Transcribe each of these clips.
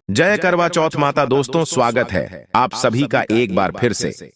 जय करवा चौथ माता। दोस्तों, स्वागत है आप सभी का एक बार फिर से।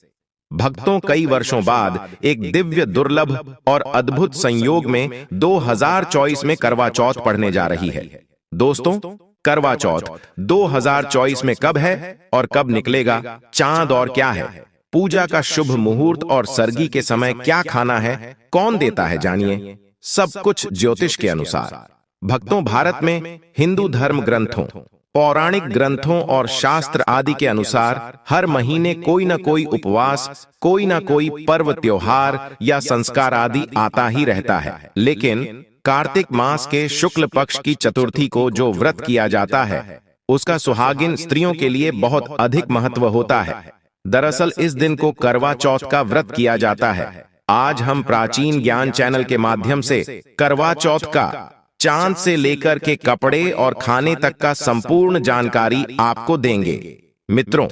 भक्तों, कई वर्षों बाद एक दिव्य, दुर्लभ और अद्भुत संयोग में 2024 में करवा चौथ पढ़ने जा रही है। दोस्तों, करवा चौथ 2024 में कब है और कब निकलेगा, चांद और क्या है, पूजा का शुभ मुहूर्त और सरगी के समय क्या खाना है, कौन देता है, जानिए सब कुछ ज्योतिष के अनुसार। भक्तों, भारत में हिंदू धर्म ग्रंथों, पौराणिक ग्रंथों और शास्त्र आदि के अनुसार हर महीने कोई न कोई उपवास, कोई न कोई पर्व, त्योहार या संस्कार आदि आता ही रहता है। लेकिन कार्तिक मास के शुक्ल पक्ष की चतुर्थी को जो व्रत किया जाता है, उसका सुहागिन स्त्रियों के लिए बहुत अधिक महत्व होता है। दरअसल इस दिन को करवा चौथ का व्रत किया जाता है। आज हम प्राचीन ज्ञान चैनल के माध्यम से करवा चौथ का चांद से लेकर के कपड़े और खाने तक का संपूर्ण जानकारी आपको देंगे। मित्रों,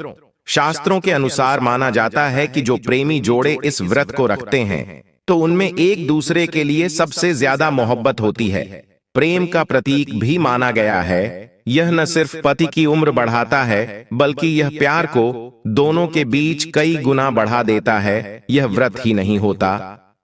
शास्त्रों के अनुसार माना जाता है कि जो प्रेमी जोड़े इस व्रत को रखते हैं तो उनमें एक दूसरे के लिए सबसे ज्यादा मोहब्बत होती है। प्रेम का प्रतीक भी माना गया है। यह न सिर्फ पति की उम्र बढ़ाता है, बल्कि यह प्यार को दोनों के बीच कई गुना बढ़ा देता है। यह व्रत ही नहीं होता,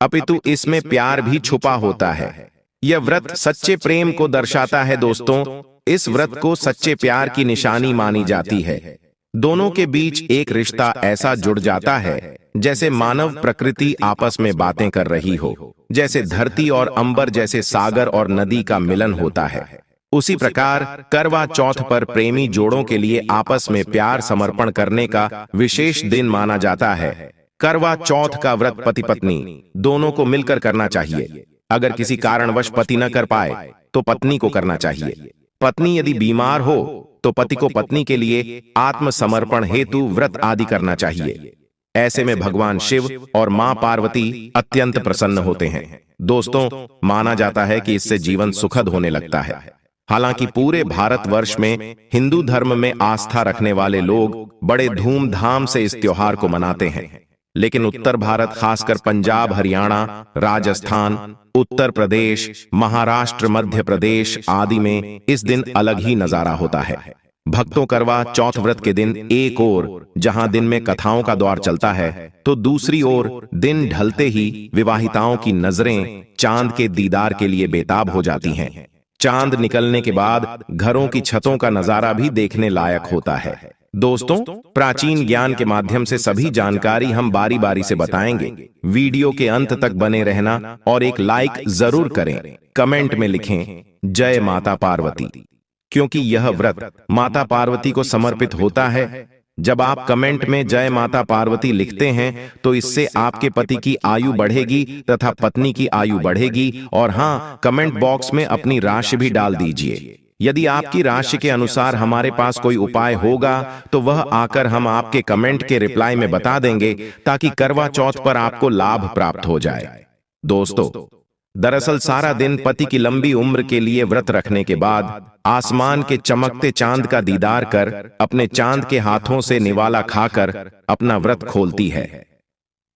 अपितु इसमें प्यार भी छुपा होता है। यह व्रत सच्चे प्रेम को दर्शाता है। दोस्तों, इस व्रत को सच्चे प्यार की निशानी मानी जाती है। दोनों के बीच एक रिश्ता ऐसा जुड़ जाता है जैसे मानव प्रकृति आपस में बातें कर रही हो, जैसे धरती और अंबर, जैसे सागर और नदी का मिलन होता है। उसी प्रकार करवा चौथ पर प्रेमी जोड़ों के लिए आपस में प्यार समर्पण करने का विशेष दिन माना जाता है। करवा चौथ का व्रत पति पत्नी दोनों को मिलकर करना चाहिए। अगर किसी कारणवश पति न कर पाए तो पत्नी को करना चाहिए। पत्नी यदि बीमार हो तो पति को पत्नी के लिए आत्मसमर्पण हेतु व्रत आदि करना चाहिए। ऐसे में भगवान शिव और मां पार्वती अत्यंत प्रसन्न होते हैं। दोस्तों, माना जाता है कि इससे जीवन सुखद होने लगता है। हालांकि पूरे भारतवर्ष में हिंदू धर्म में आस्था रखने वाले लोग बड़े धूमधाम से इस त्योहार को मनाते हैं, लेकिन उत्तर भारत, खासकर पंजाब, हरियाणा, राजस्थान, उत्तर प्रदेश, महाराष्ट्र, मध्य प्रदेश आदि में इस दिन अलग ही नजारा होता है। भक्तों, करवा चौथ व्रत के दिन एक ओर जहां दिन में कथाओं का दौर चलता है, तो दूसरी ओर दिन ढलते ही विवाहिताओं की नजरें चांद के दीदार के लिए बेताब हो जाती हैं। चांद निकलने के बाद घरों की छतों का नजारा भी देखने लायक होता है। दोस्तों, प्राचीन ज्ञान के माध्यम से सभी जानकारी हम बारी बारी से बताएंगे। वीडियो के अंत तक बने रहना और एक लाइक जरूर करें। कमेंट में लिखें जय माता पार्वती, क्योंकि यह व्रत माता पार्वती को समर्पित होता है। जब आप कमेंट में जय माता पार्वती लिखते हैं तो इससे आपके पति की आयु बढ़ेगी तथा पत्नी की आयु बढ़ेगी। और हाँ, कमेंट बॉक्स में अपनी राशि भी डाल दीजिए। यदि आपकी राशि के अनुसार हमारे पास कोई उपाय होगा तो वह आकर हम आपके कमेंट के रिप्लाई में बता देंगे, ताकि करवा चौथ पर आपको लाभ प्राप्त हो जाए। दोस्तों, दरअसल सारा दिन पति की लंबी उम्र के लिए व्रत रखने के बाद आसमान के चमकते चांद का दीदार कर अपने चांद के हाथों से निवाला खाकर अपना व्रत खोलती है।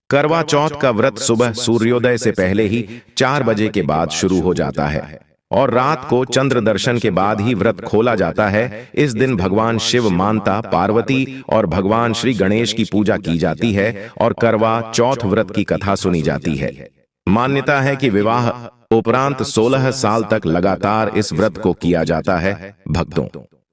करवा चौथ का व्रत सुबह सूर्योदय से पहले ही 4 बजे के बाद शुरू हो जाता है और रात को चंद्र दर्शन के बाद ही व्रत खोला जाता है। इस दिन भगवान शिव, माता पार्वती और भगवान श्री गणेश की पूजा की जाती है और करवा चौथ व्रत की कथा सुनी जाती है। मान्यता है कि विवाह उपरांत 16 साल तक लगातार इस व्रत को किया जाता है। भक्तों,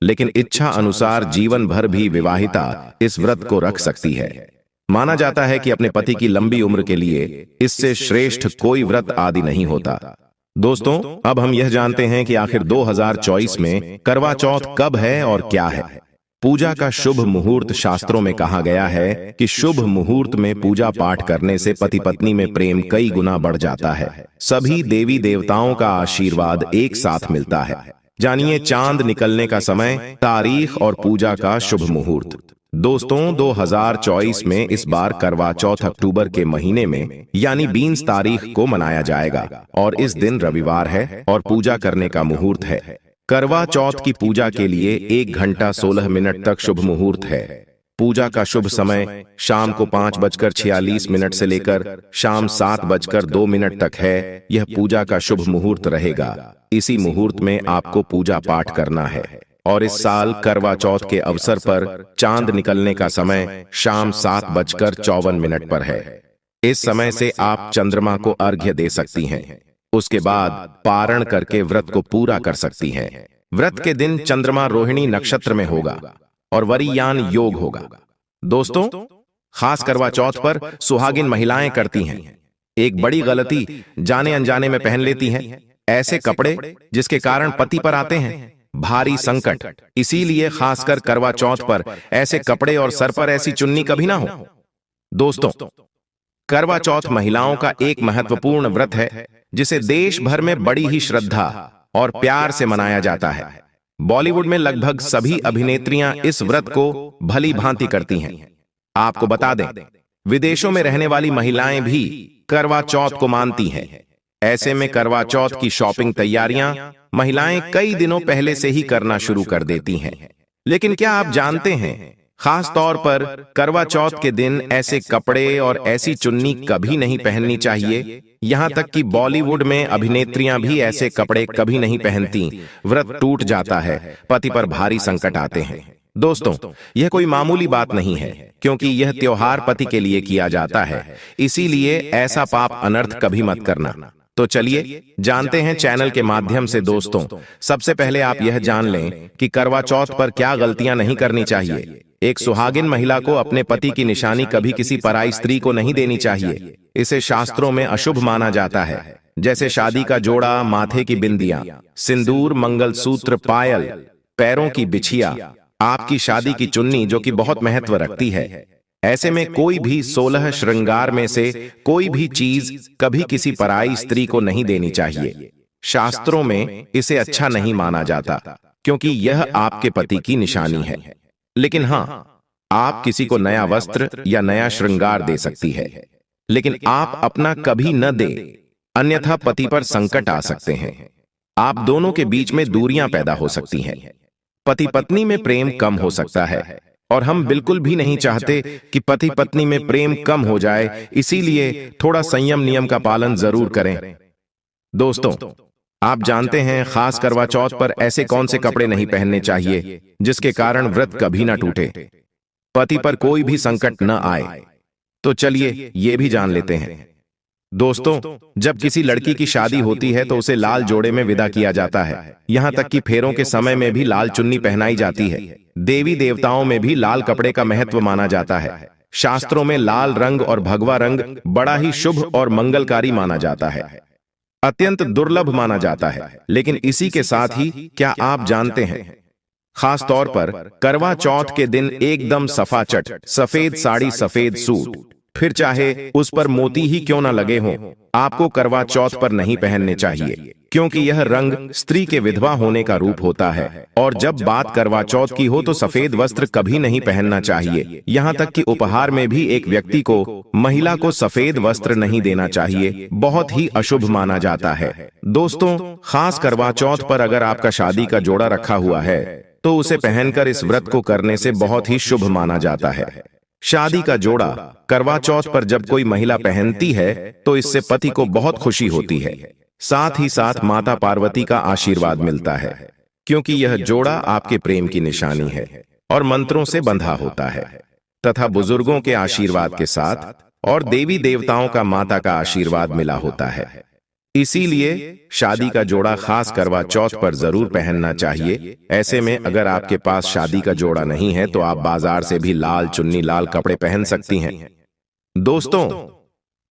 लेकिन इच्छा अनुसार जीवन भर भी विवाहिता इस व्रत को रख सकती है। माना जाता है कि अपने पति की लंबी उम्र के लिए इससे श्रेष्ठ कोई व्रत आदि नहीं होता। दोस्तों, अब हम यह जानते हैं कि आखिर 2024 में करवा चौथ कब है और क्या है। पूजा का शुभ मुहूर्त शास्त्रों में कहा गया है कि शुभ मुहूर्त में पूजा पाठ करने से पति पत्नी में प्रेम कई गुना बढ़ जाता है। सभी देवी देवताओं का आशीर्वाद एक साथ मिलता है। जानिए चांद निकलने का समय, तारीख और पूजा का शुभ मुहूर्त। दोस्तों, 2024 में इस बार करवा चौथ अक्टूबर के महीने में यानी 20 तारीख को मनाया जाएगा और इस दिन रविवार है और पूजा करने का मुहूर्त है। करवा चौथ की पूजा के लिए 1 घंटा 16 मिनट तक शुभ मुहूर्त है। पूजा का शुभ समय शाम को 5:46 से लेकर शाम 7:02 तक है। यह पूजा का शुभ मुहूर्त रहेगा। इसी मुहूर्त में आपको पूजा पाठ करना है और इस साल करवा चौथ के अवसर पर चांद निकलने का समय शाम 7:54 पर है। इस समय से आप चंद्रमा को अर्घ्य दे सकती हैं। उसके बाद पारण करके व्रत को पूरा कर सकती हैं। व्रत के दिन चंद्रमा रोहिणी नक्षत्र में होगा और वरीयान योग होगा। दोस्तों, खास करवा चौथ पर सुहागिन महिलाएं करती हैं एक बड़ी गलती, जाने अनजाने में पहन लेती हैं ऐसे कपड़े जिसके कारण पति पर आते हैं भारी संकट। इसीलिए खासकर करवा चौथ पर ऐसे कपड़े और सर पर ऐसी चुन्नी कभी ना हो। दोस्तों, करवा चौथ महिलाओं का एक महत्वपूर्ण व्रत है जिसे देश भर में बड़ी ही श्रद्धा और प्यार से मनाया जाता है। बॉलीवुड में लगभग सभी अभिनेत्रियां इस व्रत को भली भांति करती हैं। आपको बता दें, विदेशों में रहने वाली महिलाएं भी करवा चौथ को मानती हैं। ऐसे में करवा चौथ की शॉपिंग तैयारियां महिलाएं कई दिनों पहले से ही करना शुरू कर देती हैं। लेकिन क्या आप जानते हैं, खास तौर पर करवा चौथ के दिन ऐसे कपड़े और ऐसी चुन्नी कभी नहीं पहननी चाहिए। यहां तक कि बॉलीवुड में अभिनेत्रियां भी ऐसे कपड़े कभी नहीं पहनती। व्रत टूट जाता है, पति पर भारी संकट आते हैं। दोस्तों, यह कोई मामूली बात नहीं है, क्योंकि यह त्योहार पति के लिए किया जाता है। इसीलिए ऐसा पाप अनर्थ कभी मत करना। तो चलिए जानते हैं चैनल के माध्यम से। दोस्तों, सबसे पहले आप यह जान लें कि करवा चौथ पर क्या गलतियां नहीं करनी चाहिए। एक सुहागिन महिला को अपने पति की निशानी कभी किसी पराई स्त्री को नहीं देनी चाहिए। इसे शास्त्रों में अशुभ माना जाता है। जैसे शादी का जोड़ा, माथे की बिंदियां, सिंदूर, मंगलसूत्र, पायल, पैरों की बिछिया, आपकी शादी की चुन्नी जो कि बहुत महत्व रखती है। ऐसे में कोई भी 16 श्रृंगार में से कोई भी चीज कभी किसी पराई स्त्री को नहीं देनी चाहिए। शास्त्रों में इसे अच्छा नहीं माना जाता, क्योंकि यह आपके पति की निशानी है। लेकिन हां, आप किसी को नया वस्त्र या नया श्रृंगार दे सकती है, लेकिन आप अपना कभी न दे, अन्यथा पति पर संकट आ सकते हैं। आप दोनों के बीच में दूरियां पैदा हो सकती हैं। पति पत्नी में प्रेम कम हो सकता है और हम बिल्कुल भी नहीं चाहते कि पति पत्नी में प्रेम कम हो जाए। इसीलिए थोड़ा संयम नियम का पालन जरूर करें। दोस्तों, आप जानते हैं खास करवा चौथ पर ऐसे कौन से कपड़े नहीं पहनने चाहिए जिसके कारण व्रत कभी ना टूटे, पति पर कोई भी संकट न आए। तो चलिए ये भी जान लेते हैं। दोस्तों, जब किसी लड़की की शादी होती है तो उसे लाल जोड़े में विदा किया जाता है। यहां तक कि फेरों के समय में भी लाल चुन्नी पहनाई जाती है। देवी देवताओं में भी लाल कपड़े का महत्व माना जाता है। शास्त्रों में लाल रंग और भगवा रंग बड़ा ही शुभ और मंगलकारी माना जाता है, अत्यंत दुर्लभ माना जाता है। लेकिन इसी के साथ ही क्या आप जानते हैं, खास तौर पर करवा चौथ के दिन एकदम सफाचट सफेद साड़ी, सफेद सूट, फिर चाहे उस पर मोती ही क्यों ना लगे हों, आपको करवा चौथ पर नहीं पहनने चाहिए, क्योंकि यह रंग स्त्री के विधवा होने का रूप होता है। और जब बात करवा चौथ की हो तो सफेद वस्त्र कभी नहीं पहनना चाहिए। यहाँ तक कि उपहार में भी एक व्यक्ति को, महिला को सफेद वस्त्र नहीं देना चाहिए, बहुत ही अशुभ माना जाता है। दोस्तों, खास करवा चौथ पर अगर आपका शादी का जोड़ा रखा हुआ है तो उसे पहनकर इस व्रत को करने से बहुत ही शुभ माना जाता है। शादी का जोड़ा करवा चौथ पर जब कोई महिला पहनती है तो इससे पति को बहुत खुशी होती है। साथ ही साथ माता पार्वती का आशीर्वाद मिलता है, क्योंकि यह जोड़ा आपके प्रेम की निशानी है और मंत्रों से बंधा होता है तथा बुजुर्गों के आशीर्वाद के साथ और देवी देवताओं का, माता का आशीर्वाद मिला होता है। इसीलिए शादी का जोड़ा खास करवा चौथ पर जरूर पहनना चाहिए। ऐसे में अगर आपके पास शादी का जोड़ा नहीं है तो आप बाजार से भी लाल चुन्नी, लाल कपड़े पहन सकती हैं। दोस्तों,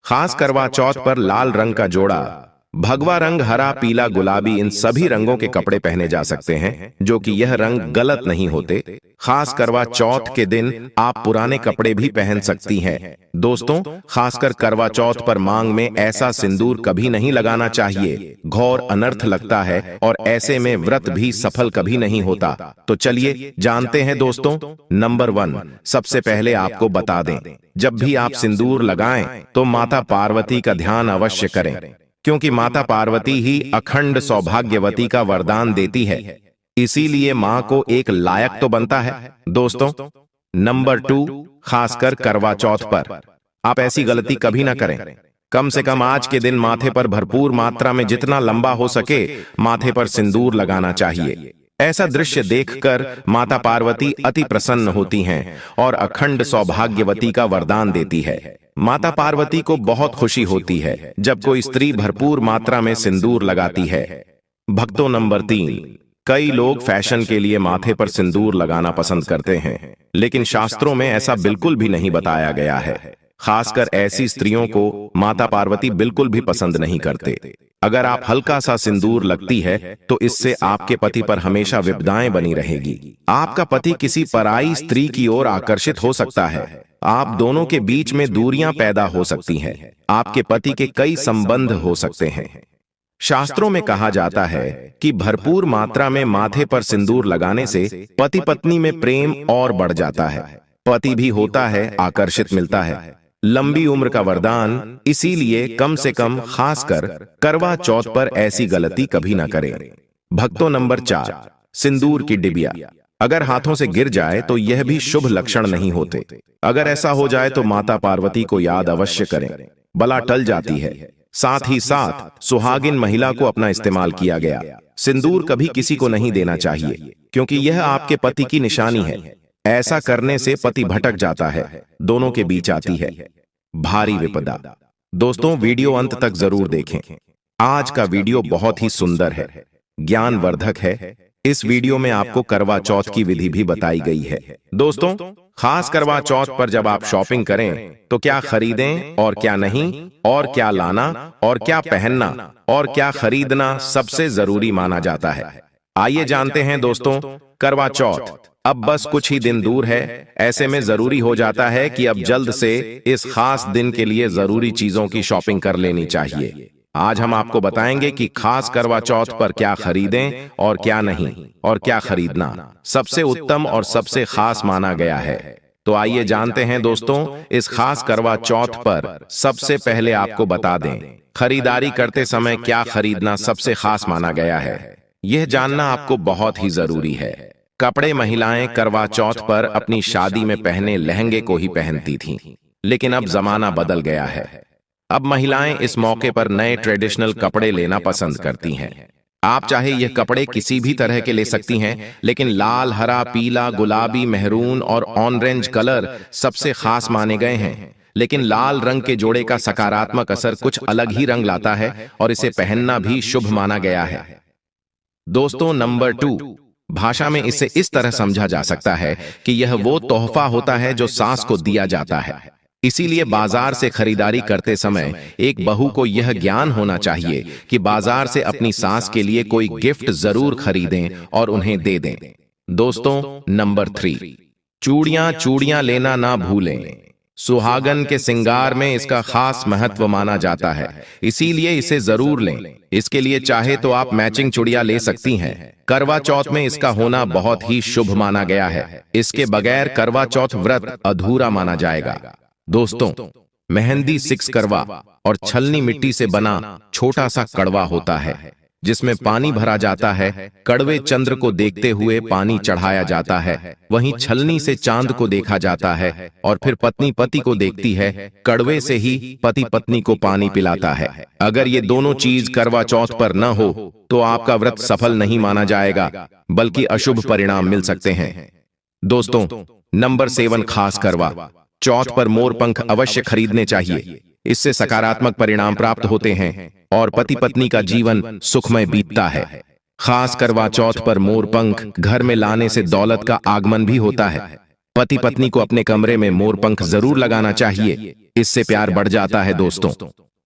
खास करवा चौथ पर लाल रंग का जोड़ा, भगवा रंग, हरा, पीला, गुलाबी, इन सभी रंगों के कपड़े पहने जा सकते हैं, जो कि यह रंग गलत नहीं होते। खास करवा चौथ के दिन आप पुराने कपड़े भी पहन सकती हैं। दोस्तों, खासकर करवा चौथ पर मांग में ऐसा सिंदूर कभी नहीं लगाना चाहिए, घोर अनर्थ लगता है और ऐसे में व्रत भी सफल कभी नहीं होता। तो चलिए जानते हैं दोस्तों। नंबर 1, सबसे पहले आपको बता दें, जब भी आप सिंदूर लगाएं तो माता पार्वती का ध्यान अवश्य करें, क्योंकि माता पार्वती ही अखंड सौभाग्यवती का वरदान देती है। इसीलिए मां को एक लायक तो बनता है। दोस्तों, नंबर 2, खासकर करवा चौथ पर आप ऐसी गलती कभी ना करें। कम से कम आज के दिन माथे पर भरपूर मात्रा में जितना लंबा हो सके माथे पर सिंदूर लगाना चाहिए। ऐसा दृश्य देखकर माता पार्वती अति प्रसन्न होती हैं और अखंड सौभाग्यवती का वरदान देती है। माता पार्वती को बहुत खुशी होती है जब कोई स्त्री भरपूर मात्रा में सिंदूर लगाती है। भक्तों, नंबर 3, कई लोग फैशन के लिए माथे पर सिंदूर लगाना पसंद करते हैं, लेकिन शास्त्रों में ऐसा बिल्कुल भी नहीं बताया गया है। खासकर ऐसी स्त्रियों को माता पार्वती बिल्कुल भी पसंद नहीं करते। अगर आप हल्का सा सिंदूर लगती है तो इससे आपके पति पर हमेशा विपदाएं बनी रहेगी। आपका पति किसी पराई स्त्री की ओर आकर्षित हो सकता है। आप दोनों के बीच में दूरियां पैदा हो सकती हैं। आपके पति के कई संबंध हो सकते हैं। शास्त्रों में कहा जाता है कि भरपूर मात्रा में माथे पर सिंदूर लगाने से पति पत्नी में प्रेम और बढ़ जाता है। पति भी होता है आकर्षित मिलता है। लंबी उम्र का वरदान, इसीलिए कम से कम खासकर करवा चौथ पर ऐसी गलती कभी ना करें। भक्तों, नंबर 4, सिंदूर की डिबिया अगर हाथों से गिर जाए तो यह भी शुभ लक्षण नहीं होते। अगर ऐसा हो जाए तो माता पार्वती को याद अवश्य करें, बला टल जाती है। साथ ही साथ सुहागिन महिला को अपना इस्तेमाल किया गया सिंदूर कभी किसी को नहीं देना चाहिए, क्योंकि यह आपके पति की निशानी है। ऐसा करने से पति भटक जाता है, दोनों के बीच आती है भारी विपदा। दोस्तों, वीडियो अंत तक जरूर देखें। आज का वीडियो बहुत ही सुंदर है, ज्ञानवर्धक है। इस वीडियो में आपको करवा चौथ की विधि भी बताई गई है। दोस्तों, खास करवा चौथ पर जब आप शॉपिंग करें तो क्या खरीदें और क्या नहीं, और क्या लाना और क्या पहनना और क्या खरीदना सबसे जरूरी माना जाता है। आइए जानते हैं दोस्तों। करवा चौथ अब बस कुछ ही दिन दूर है। ऐसे में जरूरी हो जाता है कि अब जल्द से इस खास दिन के लिए जरूरी चीजों की शॉपिंग कर लेनी चाहिए। आज हम आपको बताएंगे कि खास करवा चौथ पर क्या खरीदें और क्या नहीं, और क्या खरीदना सबसे उत्तम और सबसे खास माना गया है। तो आइए जानते हैं दोस्तों। इस खास करवा चौथ पर सबसे पहले आपको बता दें, खरीदारी करते समय क्या खरीदना सबसे खास माना गया है, यह जानना आपको बहुत ही जरूरी है। कपड़े महिलाएं करवा चौथ पर अपनी शादी में पहने लहंगे को ही पहनती थीं, लेकिन अब जमाना बदल गया है। अब महिलाएं इस मौके पर नए ट्रेडिशनल कपड़े लेना पसंद करती हैं। आप चाहे यह कपड़े किसी भी तरह के ले सकती हैं, लेकिन लाल, हरा, पीला, गुलाबी, मेहरून और ऑरेंज कलर सबसे खास माने गए हैं। लेकिन लाल रंग के जोड़े का सकारात्मक असर कुछ अलग ही रंग लाता है और इसे पहनना भी शुभ माना गया है। दोस्तों, नंबर 2, भाषा में इसे इस तरह समझा जा सकता है कि यह वो तोहफा होता है जो सास को दिया जाता है। इसीलिए बाजार से खरीदारी करते समय एक बहू को यह ज्ञान होना चाहिए कि बाजार से अपनी सास के लिए कोई गिफ्ट जरूर खरीदें और उन्हें दे दें। दोस्तों, नंबर 3, चूड़ियां लेना ना भूलें। सुहागन के सिंगार में इसका खास महत्व माना जाता है, इसीलिए इसे जरूर लें। इसके लिए चाहे तो आप मैचिंग चूड़ियां ले सकती हैं। करवा चौथ में इसका होना बहुत ही शुभ माना गया है। इसके बगैर करवा चौथ व्रत अधूरा माना जाएगा। दोस्तों, मेहंदी 6 करवा और छलनी मिट्टी से बना छोटा सा कड़वा होता है, जिसमें पानी भरा जाता है। कड़वे चंद्र को देखते हुए पानी चढ़ाया जाता है। वहीं छलनी से चांद को देखा जाता है और फिर पत्नी पति को देखती है। कड़वे से ही पति पत्नी को पानी पिलाता है। अगर ये दोनों चीज करवा चौथ पर न हो तो आपका व्रत सफल नहीं माना जाएगा, बल्कि अशुभ परिणाम मिल सकते हैं। दोस्तों, नंबर 7, खास करवा चौथ पर मोर पंख अवश्य खरीदने चाहिए। इससे सकारात्मक परिणाम प्राप्त होते हैं और पति पत्नी का जीवन सुखमय बीतता है। खास करवा चौथ पर मोर पंख घर में लाने से दौलत का आगमन भी होता है। पति पत्नी को अपने कमरे में मोर पंख जरूर लगाना चाहिए, इससे प्यार बढ़ जाता है। दोस्तों,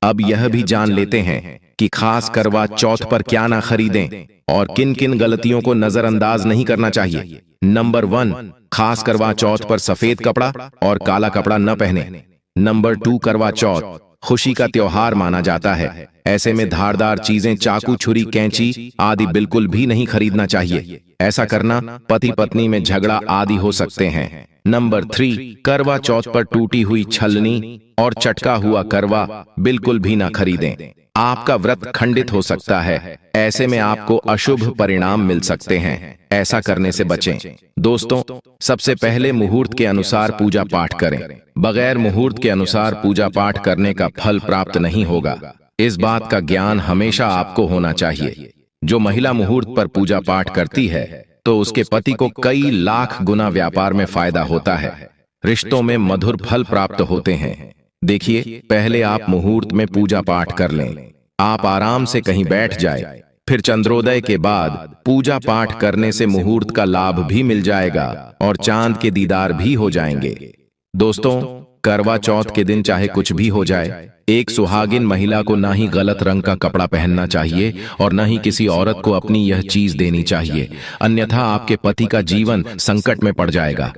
अब यह भी जान लेते हैं कि खास करवा चौथ पर क्या ना खरीदें और किन किन गलतियों को नजरअंदाज नहीं करना चाहिए। नंबर 1, खास करवा चौथ पर सफेद कपड़ा और काला कपड़ा न पहने। नंबर 2, करवा चौथ खुशी का त्योहार माना जाता है। ऐसे में धारदार चीजें, चाकू, छुरी, कैंची आदि बिल्कुल भी नहीं खरीदना चाहिए। ऐसा करना पति पत्नी में झगड़ा आदि हो सकते हैं। नंबर 3, करवा चौथ पर टूटी हुई छलनी और चटका हुआ करवा बिल्कुल भी ना खरीदें। आपका व्रत खंडित हो सकता है। ऐसे में आपको अशुभ परिणाम मिल सकते हैं। ऐसा करने से बचें। दोस्तों, सबसे पहले मुहूर्त के अनुसार पूजा पाठ करें। बगैर मुहूर्त के अनुसार पूजा पाठ करने का फल प्राप्त नहीं होगा। इस बात का ज्ञान हमेशा आपको होना चाहिए। जो महिला मुहूर्त पर पूजा पाठ करती है तो उसके पति को कई लाख गुना व्यापार में फायदा होता है, रिश्तों में मधुर फल प्राप्त होते हैं। देखिए, पहले आप मुहूर्त में पूजा पाठ कर लें, आप आराम से कहीं बैठ जाए, फिर चंद्रोदय के बाद पूजा पाठ करने से मुहूर्त का लाभ भी मिल जाएगा और चांद के दीदार भी हो जाएंगे। दोस्तों, करवा चौथ के दिन चाहे कुछ भी हो जाए, एक सुहागिन महिला को ना ही गलत रंग का कपड़ा पहनना चाहिए और न ही किसी औरत को अपनी यह चीज देनी चाहिए, अन्यथा आपके पति का जीवन संकट में पड़ जाएगा,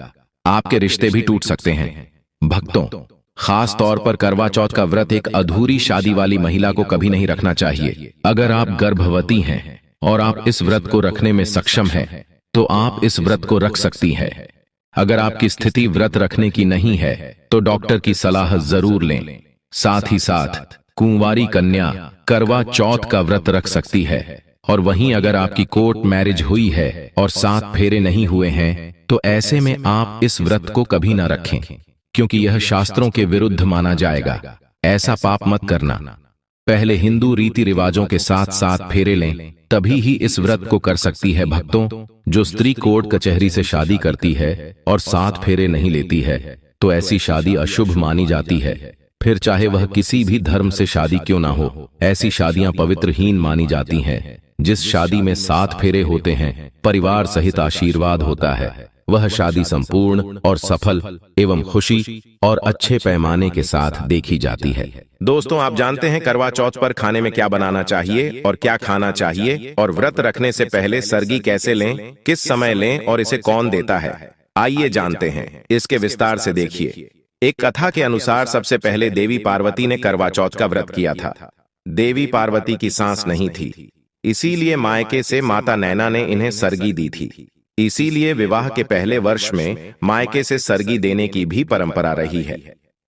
आपके रिश्ते भी टूट सकते हैं। भक्तों, खास तौर पर करवा चौथ का व्रत एक अधूरी शादी वाली महिला को कभी नहीं रखना चाहिए। अगर आप गर्भवती हैं और आप इस व्रत को रखने में सक्षम हैं, तो आप इस व्रत को रख सकती हैं। अगर आपकी स्थिति व्रत रखने की नहीं है तो डॉक्टर की सलाह जरूर लें। साथ ही साथ कुंवारी कन्या करवा चौथ का व्रत रख सकती है। और वहीं अगर आपकी कोर्ट मैरिज हुई है और 7 फेरे नहीं हुए हैं, तो ऐसे में आप इस व्रत को कभी ना रखें, क्योंकि यह शास्त्रों के विरुद्ध माना जाएगा। ऐसा पाप मत करना। पहले हिंदू रीति रिवाजों के साथ 7 फेरे लें, तभी ही इस व्रत को कर सकती है। भक्तों, जो स्त्री कोर्ट कचहरी से शादी करती है और 7 फेरे नहीं लेती है, तो ऐसी शादी अशुभ मानी जाती है। फिर चाहे वह किसी भी धर्म से शादी क्यों ना हो, ऐसी शादियां पवित्रहीन मानी जाती हैं। जिस शादी में 7 फेरे होते हैं, परिवार सहित आशीर्वाद होता है, वह शादी संपूर्ण और सफल एवं खुशी और अच्छे पैमाने के साथ देखी जाती है। दोस्तों, आप जानते हैं करवा चौथ पर खाने में क्या बनाना चाहिए और क्या खाना चाहिए, और व्रत रखने से पहले सरगी कैसे लें, किस समय लें और इसे कौन देता है? आइए जानते हैं, इसके विस्तार से देखिए। एक कथा के अनुसार सबसे पहले देवी पार्वती ने करवा चौथ का व्रत किया था। देवी पार्वती की सांस नहीं थी, इसीलिए मायके से माता नैना ने इन्हें सरगी दी थी। इसीलिए विवाह के पहले वर्ष में मायके से सरगी देने की भी परंपरा रही है।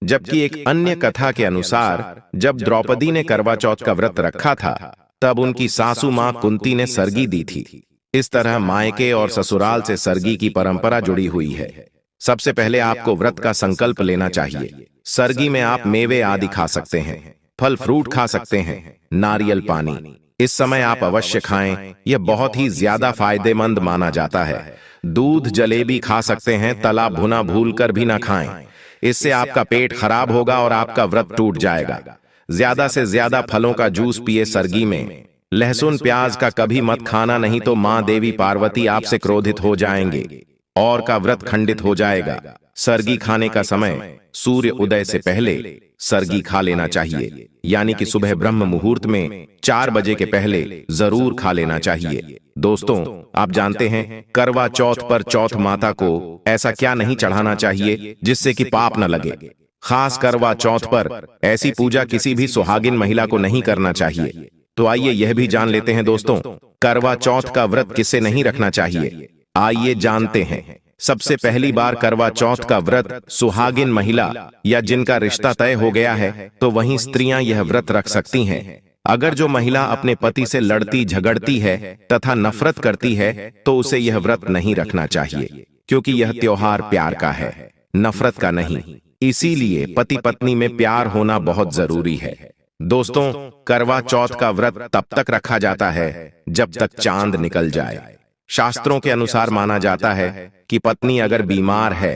जबकि एक अन्य कथा के अनुसार जब द्रौपदी ने करवा चौथ का व्रत रखा था, तब उनकी सासू मां कुंती ने सरगी दी थी। इस तरह मायके और ससुराल से सरगी की परंपरा जुड़ी हुई है। सबसे पहले आपको व्रत का संकल्प लेना चाहिए। सरगी में आप मेवे आदि खा सकते हैं, फल फ्रूट खा सकते हैं, नारियल पानी इस समय आप अवश्य खाएं, यह बहुत ही ज्यादा फायदेमंद माना जाता है। दूध जलेबी खा सकते हैं, तला भुना भूलकर भी ना खाएं, इससे आपका पेट खराब होगा और आपका व्रत टूट जाएगा। ज्यादा से ज्यादा फलों का जूस पिए सरगी में। लहसुन प्याज का कभी मत खाना, नहीं तो मां देवी पार्वती आपसे क्रोधित हो जाएंगे और का व्रत खंडित हो जाएगा। सरगी खाने का समय सूर्य उदय से पहले सरगी खा लेना चाहिए, यानी कि सुबह ब्रह्म मुहूर्त में 4 बजे के पहले जरूर खा लेना चाहिए। दोस्तों, आप जानते हैं करवा चौथ पर चौथ माता को ऐसा क्या नहीं चढ़ाना चाहिए जिससे कि पाप न लगे। खास करवा चौथ पर ऐसी पूजा किसी भी सुहागिन महिला को नहीं करना चाहिए। तो आइए यह भी जान लेते हैं दोस्तों, करवा चौथ का व्रत किसे नहीं रखना चाहिए। आइए जानते हैं। सबसे पहली बार करवा चौथ का व्रत सुहागिन महिला या जिनका रिश्ता तय हो गया है, तो वहीं स्त्रियां यह व्रत रख सकती हैं। अगर जो महिला अपने पति से लड़ती झगड़ती है तथा नफरत करती है, तो उसे यह व्रत नहीं रखना चाहिए, क्योंकि यह त्योहार प्यार का है, नफरत का नहीं। इसीलिए पति पत्नी में प्यार होना बहुत जरूरी है। दोस्तों, करवा चौथ का व्रत तब तक रखा जाता है जब तक चांद निकल जाए। शास्त्रों के अनुसार माना जाता है कि पत्नी अगर बीमार है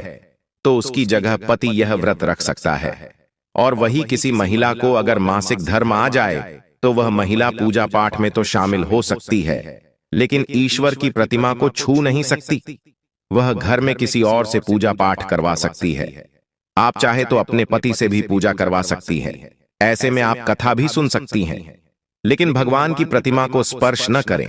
तो उसकी जगह पति यह व्रत रख सकता है, और वही किसी महिला को अगर मासिक धर्म आ जाए तो वह महिला पूजा पाठ में तो शामिल हो सकती है, लेकिन ईश्वर की प्रतिमा को छू नहीं सकती। वह घर में किसी और से पूजा पाठ करवा सकती है। आप चाहे तो अपने पति से भी पूजा करवा सकती है। ऐसे में आप कथा भी सुन सकती हैं, लेकिन भगवान की प्रतिमा को स्पर्श न करें।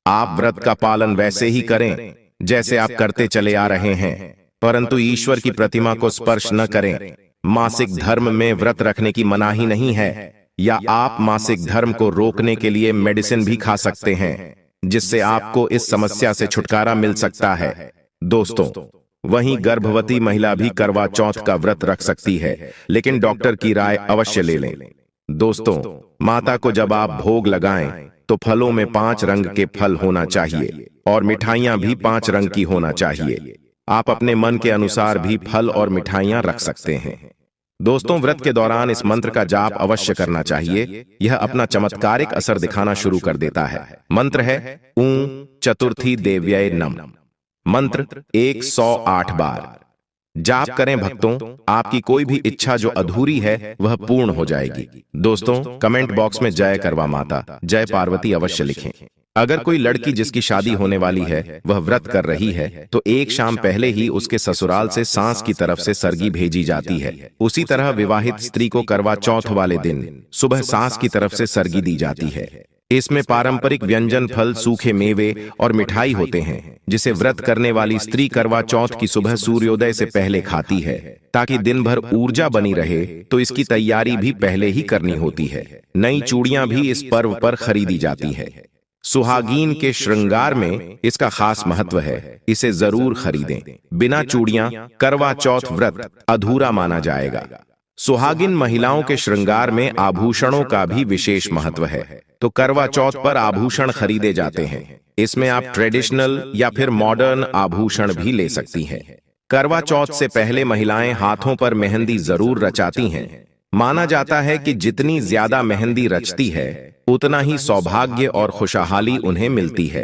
आप व्रत का पालन वैसे ही करें जैसे आप करते चले आ रहे हैं, परंतु ईश्वर की प्रतिमा को स्पर्श न करें। मासिक धर्म में व्रत रखने की मनाही नहीं है, या आप मासिक धर्म को रोकने के लिए मेडिसिन भी खा सकते हैं, जिससे आपको इस समस्या से छुटकारा मिल सकता है। दोस्तों, वहीं गर्भवती महिला भी करवा चौथ का व्रत रख सकती है, लेकिन डॉक्टर की राय अवश्य ले लें। दोस्तों, माता को जब आप भोग लगाएं तो फलों में 5 रंग के फल होना चाहिए और मिठाइयां भी 5 रंग की होना चाहिए। आप अपने मन के अनुसार भी फल और मिठाइयां रख सकते हैं। दोस्तों, व्रत के दौरान इस मंत्र का जाप अवश्य करना चाहिए। यह अपना चमत्कारिक असर दिखाना शुरू कर देता है। मंत्र है ऊं चतुर्थी देव्यै नम। मंत्र 108 बार जाप करें भक्तों, आपकी कोई भी इच्छा जो अधूरी है वह पूर्ण हो जाएगी। दोस्तों, कमेंट बॉक्स में जय करवा माता, जय पार्वती अवश्य लिखें। अगर कोई लड़की जिसकी शादी होने वाली है वह व्रत कर रही है तो एक शाम पहले ही उसके ससुराल से सास की तरफ से सरगी भेजी जाती है। उसी तरह विवाहित स्त्री को करवा चौथ वाले दिन सुबह सास की तरफ से सरगी दी जाती है। इसमें पारंपरिक व्यंजन, फल, सूखे मेवे और मिठाई होते हैं, जिसे व्रत करने वाली स्त्री करवा चौथ की सुबह सूर्योदय से पहले खाती है ताकि दिन भर ऊर्जा बनी रहे। तो इसकी तैयारी भी पहले ही करनी होती है। नई चूड़ियां भी इस पर्व पर खरीदी जाती है। सुहागीन के श्रृंगार में इसका खास महत्व है, इसे जरूर खरीदें। बिना चूड़ियां करवा चौथ व्रत अधूरा माना जाएगा। सुहागिन महिलाओं के श्रृंगार में आभूषणों का भी विशेष महत्व है, तो करवा चौथ पर आभूषण खरीदे जाते हैं। इसमें आप ट्रेडिशनल या फिर मॉडर्न आभूषण भी ले सकती हैं। करवा चौथ से पहले महिलाएं हाथों पर मेहंदी जरूर रचाती हैं। माना जाता है कि जितनी ज्यादा मेहंदी रचती है उतना ही सौभाग्य और खुशहाली उन्हें मिलती है।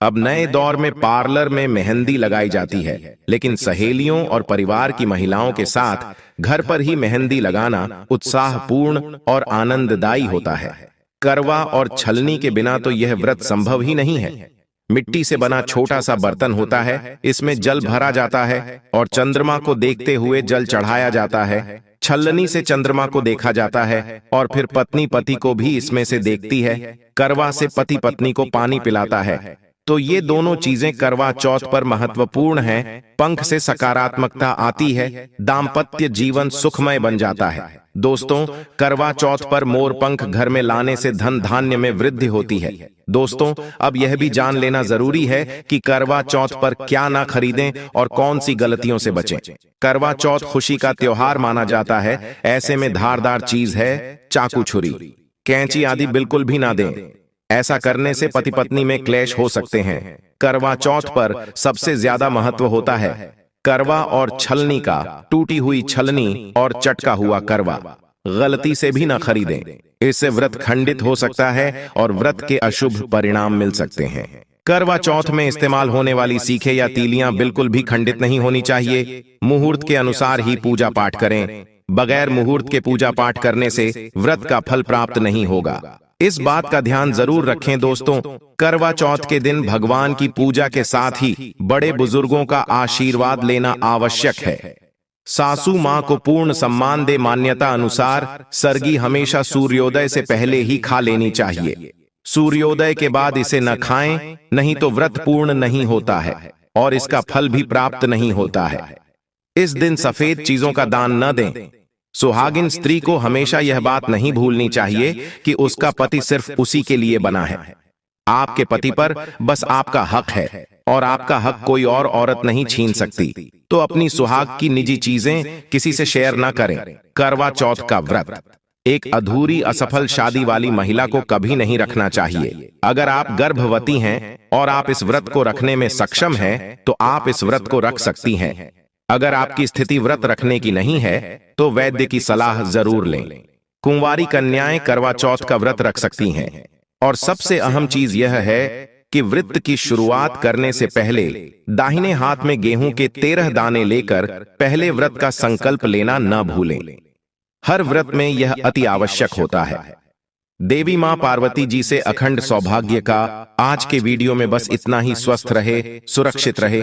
अब नए दौर में पार्लर में मेहंदी लगाई जाती है, लेकिन सहेलियों और परिवार की महिलाओं के साथ घर पर ही मेहंदी लगाना उत्साहपूर्ण और आनंददायी होता है। करवा और छलनी के बिना तो यह व्रत संभव ही नहीं है। मिट्टी से बना छोटा सा बर्तन होता है, इसमें जल भरा जाता है और चंद्रमा को देखते हुए जल चढ़ाया जाता है। छलनी से चंद्रमा को देखा जाता है और फिर पत्नी पति को भी इसमें से देखती है। करवा से पति पत्नी को पानी पिलाता है। तो ये दोनों चीजें करवा चौथ पर महत्वपूर्ण हैं। पंख से सकारात्मकता आती है, दाम्पत्य जीवन सुखमय बन जाता है। दोस्तों, करवा चौथ पर मोर पंख घर में लाने से धन धान्य में वृद्धि होती है। दोस्तों, अब यह भी जान लेना जरूरी है कि करवा चौथ पर क्या ना खरीदें और कौन सी गलतियों से बचें। करवा चौथ खुशी का त्योहार माना जाता है। ऐसे में धारदार चीज है चाकू, छुरी, कैंची आदि बिल्कुल भी ना दें। ऐसा करने से पति पत्नी में क्लेश हो सकते हैं। करवा चौथ पर सबसे ज्यादा महत्व होता है करवा और छलनी का। टूटी हुई छलनी और चटका हुआ करवा गलती से भी न खरीदें, इससे व्रत खंडित हो सकता है और व्रत के अशुभ परिणाम मिल सकते हैं। करवा चौथ में इस्तेमाल होने वाली सीखे या तीलियां बिल्कुल भी खंडित नहीं होनी चाहिए। मुहूर्त के अनुसार ही पूजा पाठ करें। बगैर मुहूर्त के पूजा पाठ करने से व्रत का फल प्राप्त नहीं होगा। इस बात का ध्यान जरूर रखें दोस्तों। करवा चौथ के दिन भगवान की पूजा के साथ ही बड़े बुजुर्गों का आशीर्वाद लेना आवश्यक है। सासू मां को पूर्ण सम्मान दे। मान्यता अनुसार सरगी हमेशा सूर्योदय से पहले ही खा लेनी चाहिए। सूर्योदय के बाद इसे न खाएं, नहीं तो व्रत पूर्ण नहीं होता है और इसका फल भी प्राप्त नहीं होता है। इस दिन सफेद चीजों का दान न दें। सुहागिन स्त्री को हमेशा यह बात नहीं भूलनी चाहिए कि उसका पति सिर्फ उसी के लिए बना है। आपके पति पर बस आपका हक है और आपका हक कोई और औरत नहीं छीन सकती। तो अपनी सुहाग की निजी चीजें किसी से शेयर ना करें। करवा चौथ का व्रत एक अधूरी असफल शादी वाली महिला को कभी नहीं रखना चाहिए। अगर आप गर्भवती हैं और आप इस व्रत को रखने में सक्षम हैं तो आप इस व्रत को रख सकती हैं। अगर आपकी स्थिति व्रत रखने की नहीं है तो वैद्य की सलाह जरूर लें। कुंवारी कन्याएं करवा चौथ का व्रत रख सकती हैं। और सबसे अहम चीज यह है कि व्रत की शुरुआत करने से पहले दाहिने हाथ में गेहूं के 13 दाने लेकर पहले व्रत का संकल्प लेना न भूलें। हर व्रत में यह अति आवश्यक होता है। देवी मां पार्वती जी से अखंड सौभाग्य का। आज के वीडियो में बस इतना ही। स्वस्थ रहे, सुरक्षित रहे।